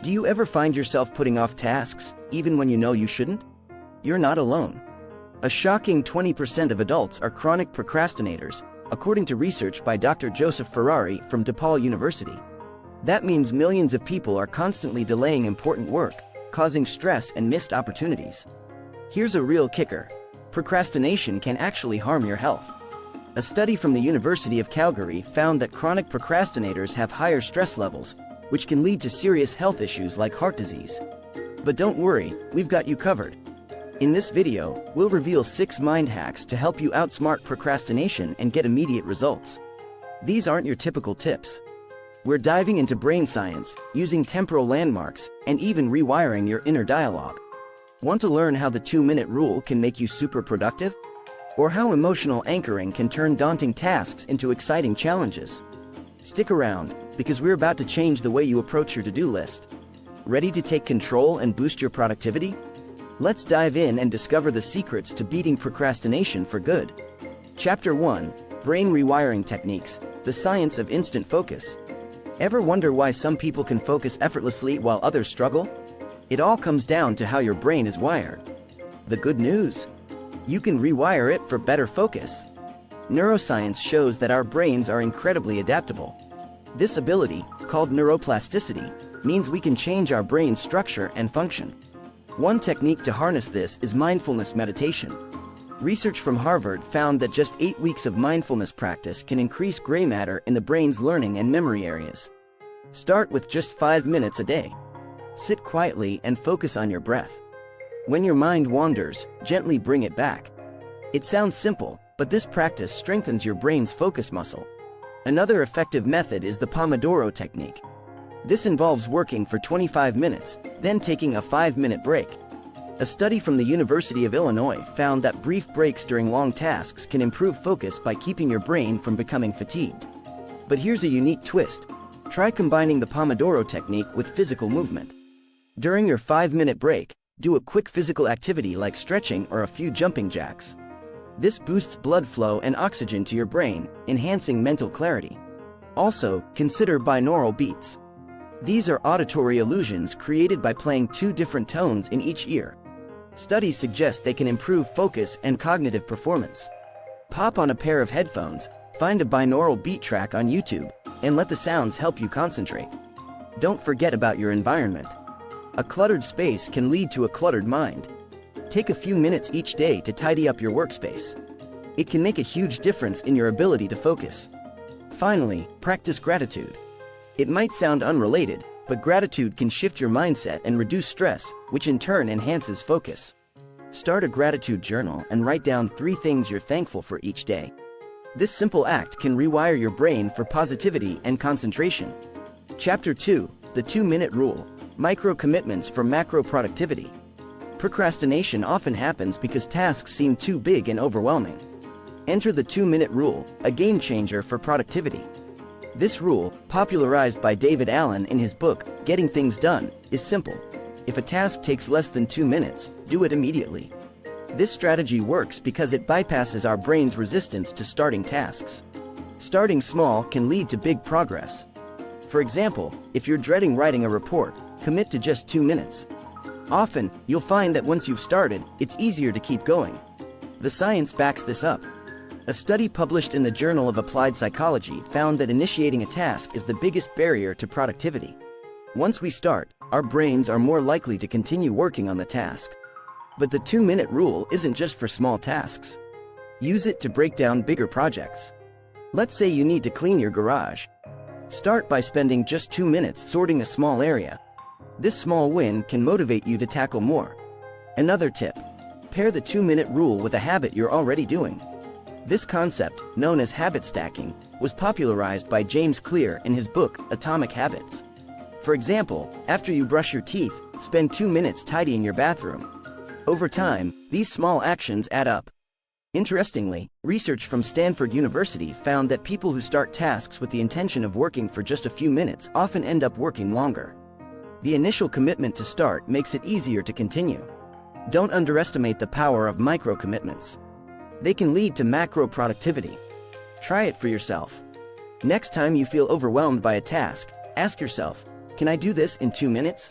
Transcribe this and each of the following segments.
Do you ever find yourself putting off tasks, even when you know you shouldn't? You're not alone. A shocking 20% of adults are chronic procrastinators, according to research by Dr. Joseph Ferrari from DePaul University. That means millions of people are constantly delaying important work, causing stress and missed opportunities. Here's a real kicker. Procrastination can actually harm your health. A study from the University of Calgary found that chronic procrastinators have higher stress levels, which can lead to serious health issues like heart disease. But don't worry, we've got you covered. In this video, we'll reveal 6 mind hacks to help you outsmart procrastination and get immediate results. These aren't your typical tips. We're diving into brain science, using temporal landmarks, and even rewiring your inner dialogue. Want to learn how the 2-minute rule can make you super productive? Or how emotional anchoring can turn daunting tasks into exciting challenges? Stick around, because we're about to change the way you approach your to-do list. Ready to take control and boost your productivity? Let's dive in and discover the secrets to beating procrastination for good. Chapter 1: Brain Rewiring Techniques, the Science of Instant Focus. Ever wonder why some people can focus effortlessly while others struggle? It all comes down to how your brain is wired. The good news? You can rewire it for better focus. Neuroscience shows that our brains are incredibly adaptable. This ability, called neuroplasticity, means we can change our brain's structure and function. One technique to harness this is mindfulness meditation. Research from Harvard found that just 8 weeks of mindfulness practice can increase gray matter in the brain's learning and memory areas. Start with just 5 minutes a day. Sit quietly and focus on your breath. When your mind wanders, gently bring it back. It sounds simple, but this practice strengthens your brain's focus muscle. Another effective method is the Pomodoro technique. This involves working for 25 minutes, then taking a 5-minute break. A study from the University of Illinois found that brief breaks during long tasks can improve focus by keeping your brain from becoming fatigued. But here's a unique twist. Try combining the Pomodoro technique with physical movement. During your 5-minute break, do a quick physical activity like stretching or a few jumping jacks. This boosts blood flow and oxygen to your brain, enhancing mental clarity. Also, consider binaural beats. These are auditory illusions created by playing 2 different tones in each ear. Studies suggest they can improve focus and cognitive performance. Pop on a pair of headphones, find a binaural beat track on YouTube, and let the sounds help you concentrate. Don't forget about your environment. A cluttered space can lead to a cluttered mind. Take a few minutes each day to tidy up your workspace. It can make a huge difference in your ability to focus. Finally, practice gratitude. It might sound unrelated, but gratitude can shift your mindset and reduce stress, which in turn enhances focus. Start a gratitude journal and write down 3 things you're thankful for each day. This simple act can rewire your brain for positivity and concentration. Chapter 2: The 2-minute Rule, Micro Commitments for Macro Productivity. Procrastination often happens because tasks seem too big and overwhelming. Enter the 2-minute rule, a game changer for productivity. This rule, popularized by David Allen in his book, Getting Things Done, is simple. If a task takes less than 2 minutes, do it immediately. This strategy works because it bypasses our brain's resistance to starting tasks. Starting small can lead to big progress. For example, if you're dreading writing a report, commit to just 2 minutes. Often, you'll find that once you've started, it's easier to keep going. The science backs this up. A study published in the Journal of Applied Psychology found that initiating a task is the biggest barrier to productivity. Once we start, our brains are more likely to continue working on the task. But the 2-minute rule isn't just for small tasks. Use it to break down bigger projects. Let's say you need to clean your garage. Start by spending just 2 minutes sorting a small area. This small win can motivate you to tackle more. Another tip: pair the 2-minute rule with a habit you're already doing. This concept, known as habit stacking, was popularized by James Clear in his book, Atomic Habits. For example, after you brush your teeth, spend 2 minutes tidying your bathroom. Over time, these small actions add up. Interestingly, research from Stanford University found that people who start tasks with the intention of working for just a few minutes often end up working longer. The initial commitment to start makes it easier to continue. Don't underestimate the power of micro-commitments. They can lead to macro productivity. Try it for yourself. Next time you feel overwhelmed by a task, ask yourself, Can I do this in 2 minutes?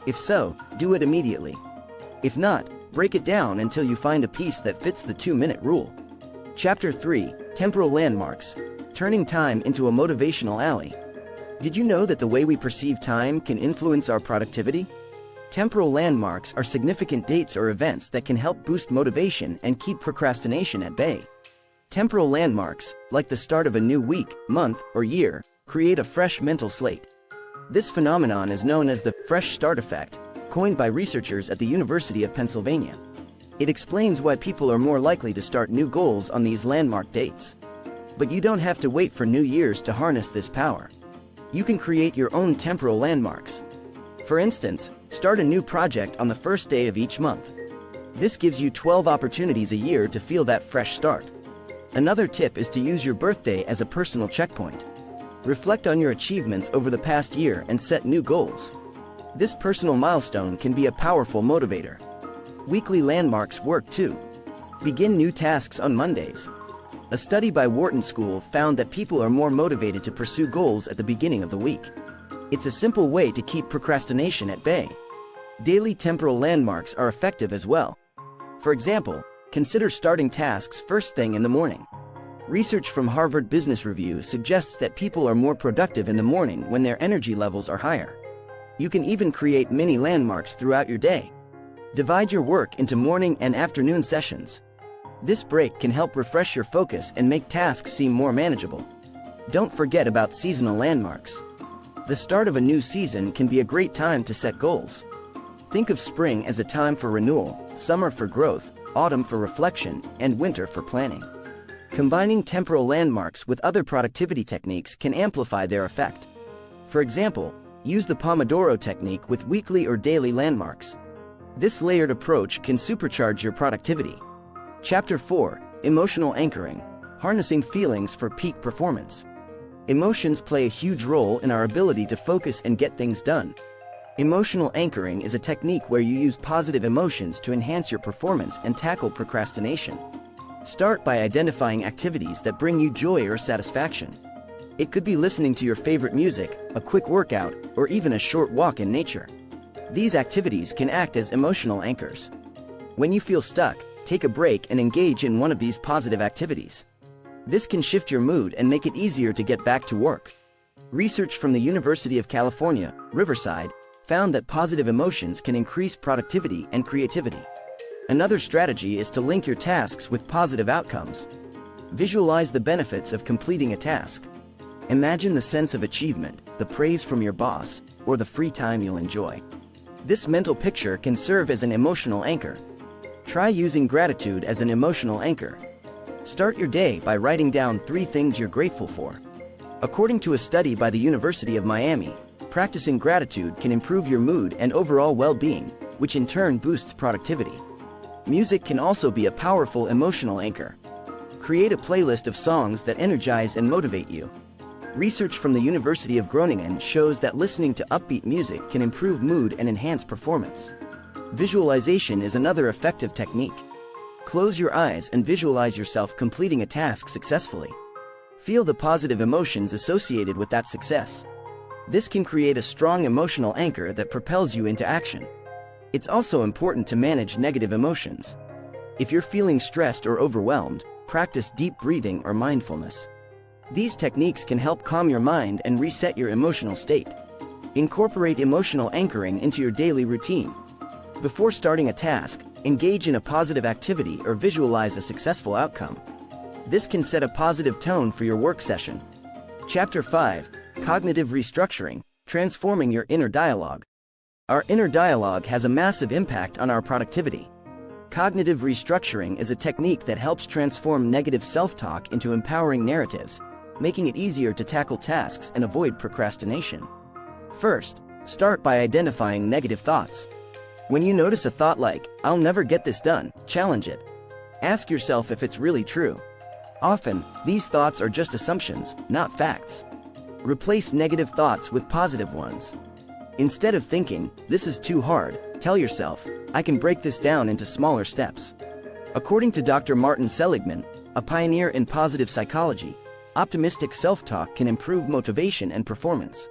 If so, do it immediately. If not, break it down until you find a piece that fits the 2-minute rule. Chapter 3, Temporal Landmarks, Turning Time into a Motivational Ally. Did you know that the way we perceive time can influence our productivity? Temporal landmarks are significant dates or events that can help boost motivation and keep procrastination at bay. Temporal landmarks, like the start of a new week, month, or year, create a fresh mental slate. This phenomenon is known as the fresh start effect, coined by researchers at the University of Pennsylvania. It explains why people are more likely to start new goals on these landmark dates. But you don't have to wait for New Year's to harness this power. You can create your own temporal landmarks. For instance, start a new project on the first day of each month. This gives you 12 opportunities a year to feel that fresh start. Another tip is to use your birthday as a personal checkpoint. Reflect on your achievements over the past year and set new goals. This personal milestone can be a powerful motivator. Weekly landmarks work too. Begin new tasks on Mondays. A study by Wharton School found that people are more motivated to pursue goals at the beginning of the week. It's a simple way to keep procrastination at bay. Daily temporal landmarks are effective as well. For example, consider starting tasks first thing in the morning. Research from Harvard Business Review suggests that people are more productive in the morning when their energy levels are higher. You can even create mini landmarks throughout your day. Divide your work into morning and afternoon sessions. This break can help refresh your focus and make tasks seem more manageable. Don't forget about seasonal landmarks. The start of a new season can be a great time to set goals. Think of spring as a time for renewal, summer for growth, autumn for reflection, and winter for planning. Combining temporal landmarks with other productivity techniques can amplify their effect. For example, use the Pomodoro technique with weekly or daily landmarks. This layered approach can supercharge your productivity. Chapter 4, Emotional Anchoring, Harnessing Feelings for Peak Performance. Emotions play a huge role in our ability to focus and get things done. Emotional anchoring is a technique where you use positive emotions to enhance your performance and tackle procrastination. Start by identifying activities that bring you joy or satisfaction. It could be listening to your favorite music, a quick workout, or even a short walk in nature. These activities can act as emotional anchors. When you feel stuck, take a break and engage in one of these positive activities. This can shift your mood and make it easier to get back to work. Research from the University of California, Riverside, found that positive emotions can increase productivity and creativity. Another strategy is to link your tasks with positive outcomes. Visualize the benefits of completing a task. Imagine the sense of achievement, the praise from your boss, or the free time you'll enjoy. This mental picture can serve as an emotional anchor. Try using gratitude as an emotional anchor. Start your day by writing down 3 things you're grateful for. According to a study by the University of Miami, practicing gratitude can improve your mood and overall well-being, which in turn boosts productivity. Music can also be a powerful emotional anchor. Create a playlist of songs that energize and motivate you. Research from the University of Groningen shows that listening to upbeat music can improve mood and enhance performance. Visualization is another effective technique. Close your eyes and visualize yourself completing a task successfully. Feel the positive emotions associated with that success. This can create a strong emotional anchor that propels you into action. It's also important to manage negative emotions. If you're feeling stressed or overwhelmed, practice deep breathing or mindfulness. These techniques can help calm your mind and reset your emotional state. Incorporate emotional anchoring into your daily routine. Before starting a task, engage in a positive activity or visualize a successful outcome. This can set a positive tone for your work session. Chapter 5, Cognitive Restructuring, Transforming Your Inner Dialogue. Our inner dialogue has a massive impact on our productivity. Cognitive restructuring is a technique that helps transform negative self-talk into empowering narratives, making it easier to tackle tasks and avoid procrastination. First, start by identifying negative thoughts. When you notice a thought like, "I'll never get this done," challenge it. Ask yourself if it's really true. Often, these thoughts are just assumptions, not facts. Replace negative thoughts with positive ones. Instead of thinking, "This is too hard," tell yourself, "I can break this down into smaller steps." According to Dr. Martin Seligman, a pioneer in positive psychology, optimistic self-talk can improve motivation and performance.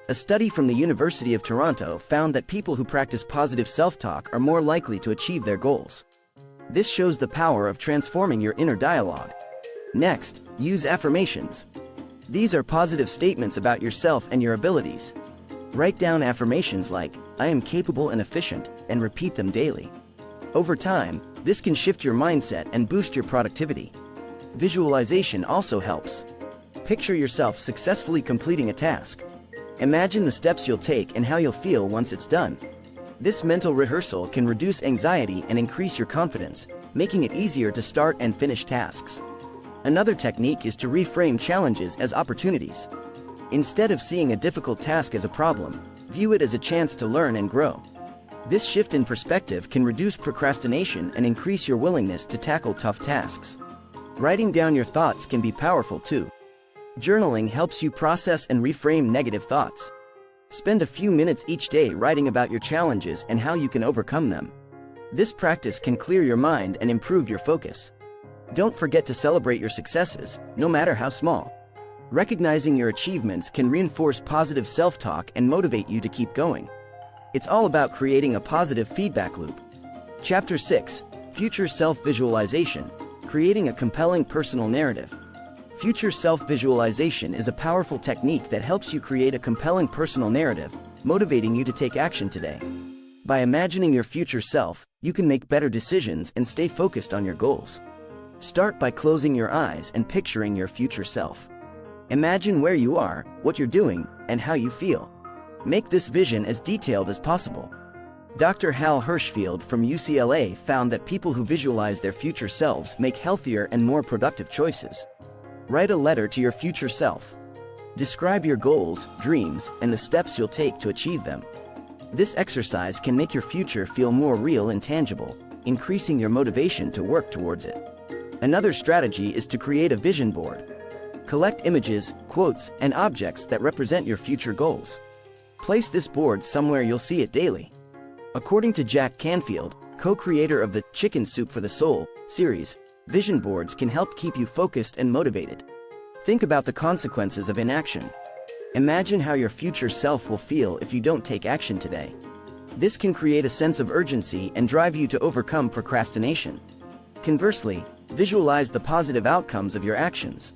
A study from the University of Toronto found that people who practice positive self-talk are more likely to achieve their goals. This shows the power of transforming your inner dialogue. Next, use affirmations. These are positive statements about yourself and your abilities. Write down affirmations like, "I am capable and efficient," and repeat them daily. Over time, this can shift your mindset and boost your productivity. Visualization also helps. Picture yourself successfully completing a task. Imagine the steps you'll take and how you'll feel once it's done. This mental rehearsal can reduce anxiety and increase your confidence, making it easier to start and finish tasks. Another technique is to reframe challenges as opportunities. Instead of seeing a difficult task as a problem, view it as a chance to learn and grow. This shift in perspective can reduce procrastination and increase your willingness to tackle tough tasks. Writing down your thoughts can be powerful too. Journaling helps you process and reframe negative thoughts. Spend a few minutes each day writing about your challenges and how you can overcome them. This practice can clear your mind and improve your focus. Don't forget to celebrate your successes, no matter how small. Recognizing your achievements can reinforce positive self-talk and motivate you to keep going. It's all about creating a positive feedback loop. Chapter 6: Future Self-Visualization, Creating a Compelling Personal Narrative. Future self-visualization is a powerful technique that helps you create a compelling personal narrative, motivating you to take action today. By imagining your future self, you can make better decisions and stay focused on your goals. Start by closing your eyes and picturing your future self. Imagine where you are, what you're doing, and how you feel. Make this vision as detailed as possible. Dr. Hal Hirschfield from UCLA found that people who visualize their future selves make healthier and more productive choices. Write a letter to your future self. Describe your goals, dreams, and the steps you'll take to achieve them. This exercise can make your future feel more real and tangible, increasing your motivation to work towards it. Another strategy is to create a vision board. Collect images, quotes, and objects that represent your future goals. Place this board somewhere you'll see it daily. According to Jack Canfield, co-creator of the Chicken Soup for the Soul series, vision boards can help keep you focused and motivated. Think about the consequences of inaction. Imagine how your future self will feel if you don't take action today. This can create a sense of urgency and drive you to overcome procrastination. Conversely, visualize the positive outcomes of your actions.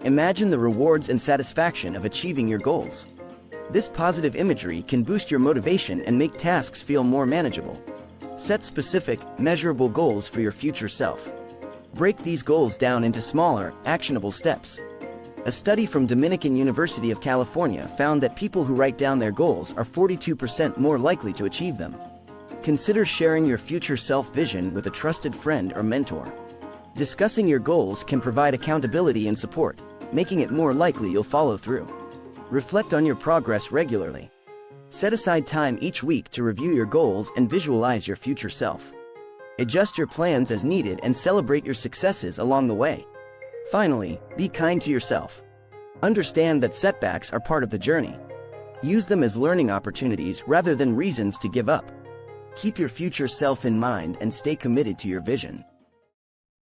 Imagine the rewards and satisfaction of achieving your goals. This positive imagery can boost your motivation and make tasks feel more manageable. Set specific, measurable goals for your future self. Break these goals down into smaller, actionable steps. A study from Dominican University of California found that people who write down their goals are 42% more likely to achieve them. Consider sharing your future self vision with a trusted friend or mentor. Discussing your goals can provide accountability and support, making it more likely you'll follow through. Reflect on your progress regularly. Set aside time each week to review your goals and visualize your future self. Adjust your plans as needed and celebrate your successes along the way. Finally, be kind to yourself. Understand that setbacks are part of the journey. Use them as learning opportunities rather than reasons to give up. Keep your future self in mind and stay committed to your vision.